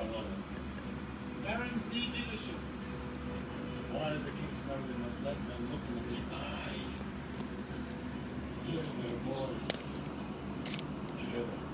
alone. Barons need leadership. Why is the king's mountain must let men look in the eye, hear their voice, together.